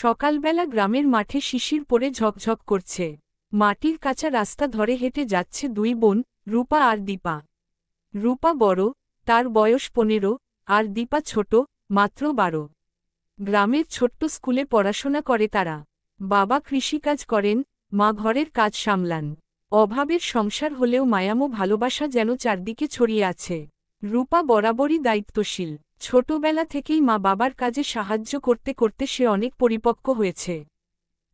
সকালবেলা গ্রামের মাঠে শিশির পড়ে ঝকঝক করছে। মাটির কাঁচা রাস্তা ধরে হেঁটে যাচ্ছে দুই বোন, রূপা আর দীপা। রূপা বড়, তার বয়স 15, আর দীপা ছোট, মাত্র 12। গ্রামের ছোট্ট স্কুলে পড়াশোনা করে তারা। বাবা কৃষিকাজ করেন, মা ঘরের কাজ সামলান। অভাবের সংসার হলেও মায়ামো ভালোবাসা যেন চারদিকে ছড়িয়ে আছে। রূপা বরাবরই দায়িত্বশীল। ছোটবেলা থেকেই মা বাবার কাজে সাহায্য করতে করতে সে অনেক পরিপক্ক হয়েছে।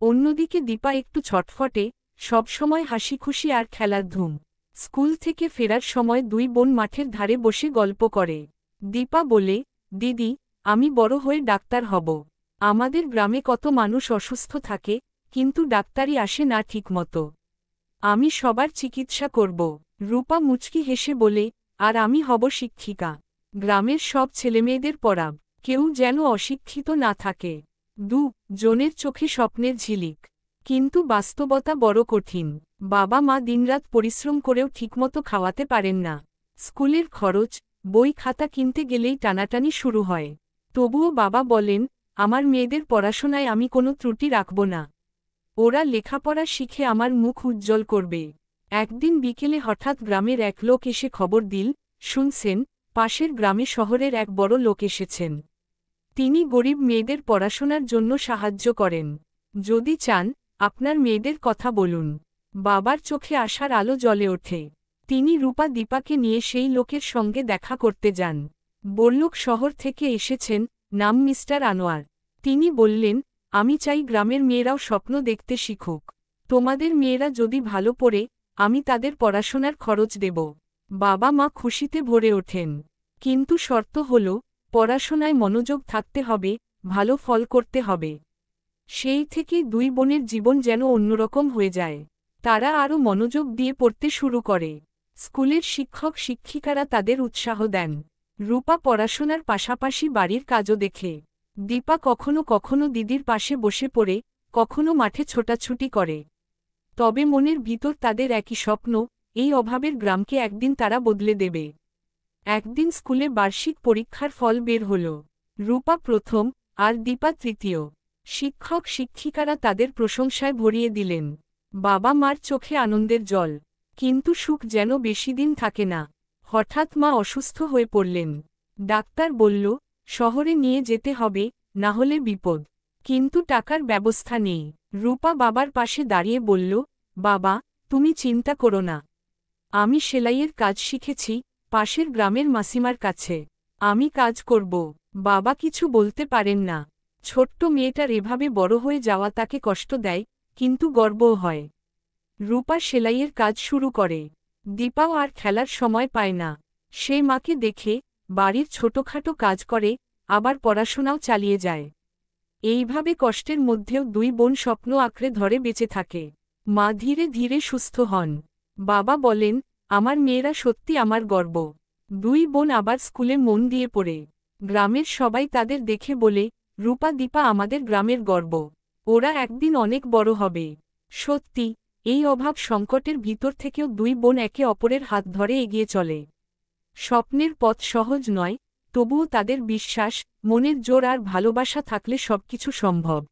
অন্যদিকে দীপা একটু ছটফটে, সবসময় হাসিখুশি আর খেলার ধুম। স্কুল থেকে ফেরার সময় দুই বোন মাঠের ধারে বসে গল্প করে। দীপা বলে, দিদি, আমি বড় হয়ে ডাক্তার হব। আমাদের গ্রামে কত মানুষ অসুস্থ থাকে, কিন্তু ডাক্তারই আসে না ঠিকমতো। আমি সবার চিকিৎসা করব। রূপা মুচকি হেসে বলে, আর আমি হব শিক্ষিকা। গ্রামের সব ছেলেমেয়েদের পড়াব, কেউ যেন অশিক্ষিত না থাকে। জনের চোখে স্বপ্নের ঝিলিক। কিন্তু বাস্তবতা বড় কঠিন। বাবা মা দিনরাত পরিশ্রম করেও ঠিকমতো খাওয়াতে পারেন না। স্কুলের খরচ, বই খাতা কিনতে গেলেই টানাটানি শুরু হয়। তবুও বাবা বলেন, আমার মেয়েদের পড়াশোনায় আমি কোনো ত্রুটি রাখব না। ওরা লেখাপড়া শিখে আমার মুখ উজ্জ্বল করবে। একদিন বিকেলে হঠাৎ গ্রামের এক লোক এসে খবর দিল, শুনছেন, পাশের গ্রামে শহরের এক বড় লোক এসেছেন। তিনি গরিব মেয়েদের পড়াশোনার জন্য সাহায্য করেন। যদি চান, আপনার মেয়েদের কথা বলুন। বাবার চোখে আশার আলো জ্বলে ওঠে। তিনি রূপা দীপাকে নিয়ে সেই লোকের সঙ্গে দেখা করতে যান। বললোক শহর থেকে এসেছেন, নাম মিস্টার আনোয়ার। তিনি বললেন, আমি চাই গ্রামের মেয়েরাও স্বপ্ন দেখতে শিখুক। তোমাদের মেয়েরা যদি ভালো পড়ে, আমি তাদের পড়াশোনার খরচ দেব। বাবা মা খুশিতে ভরে ওঠেন। কিন্তু শর্ত হল, পড়াশোনায় মনোযোগ থাকতে হবে, ভালো ফল করতে হবে। সেই থেকে দুই বোনের জীবন যেন অন্যরকম হয়ে যায়। তারা আরও মনোযোগ দিয়ে পড়তে শুরু করে। স্কুলের শিক্ষক শিক্ষিকারা তাদের উৎসাহ দেন। রূপা পড়াশোনার পাশাপাশি বাড়ির কাজও দেখে। দীপা কখনো কখনো দিদির পাশে বসে পড়ে, কখনো মাঠে ছোটাছুটি করে। তবে মনের ভিতর তাদের একই স্বপ্ন, এই অভাবের গ্রামকে একদিন তারা বদলে দেবে। একদিন স্কুলে বার্ষিক পরীক্ষার ফল বের হল। রূপা প্রথম, আর দীপা তৃতীয়। শিক্ষক শিক্ষিকারা তাদের প্রশংসায় ভরিয়ে দিলেন। বাবা মার চোখে আনন্দের জল। কিন্তু সুখ যেন বেশিদিন থাকে না। হঠাৎ মা অসুস্থ হয়ে পড়লেন। ডাক্তার বলল, শহরে নিয়ে যেতে হবে, না হলে বিপদ। কিন্তু টাকার ব্যবস্থা নেই। রূপা বাবার পাশে দাঁড়িয়ে বলল, বাবা, তুমি চিন্তা করো না। আমি সেলাইয়ের কাজ শিখেছি, পাশের গ্রামের মাসিমার কাছে। আমি কাজ করব। বাবা কিছু বলতে পারেন না। ছোট্ট মেয়েটার এভাবে বড় হয়ে যাওয়া তাকে কষ্ট দেয়, কিন্তু গর্বও হয়। রূপা সেলাইয়ের কাজ শুরু করে। দীপাও আর খেলার সময় পায় না। সে মাকে দেখে, বাড়ির ছোটখাটো কাজ করে, আবার পড়াশোনাও চালিয়ে যায়। এইভাবে কষ্টের মধ্যেও দুই বোন স্বপ্ন আঁকড়ে ধরে বেঁচে থাকে। মা ধীরে ধীরে সুস্থ হন। বাবা বলেন, আমার মেয়েরা সত্যি আমার গর্ব। দুই বোন আবার স্কুলে মন দিয়ে পড়ে। গ্রামের সবাই তাদের দেখে বলে, রূপা দীপা আমাদের গ্রামের গর্ব। ওরা একদিন অনেক বড় হবে। সত্যি, এই অভাব সংকটের ভিতর থেকেও দুই বোন একে অপরের হাত ধরে এগিয়ে চলে। স্বপ্নের পথ সহজ নয়, তবুও তাদের বিশ্বাস, মনের জোর আর ভালোবাসা থাকলে সবকিছু সম্ভব।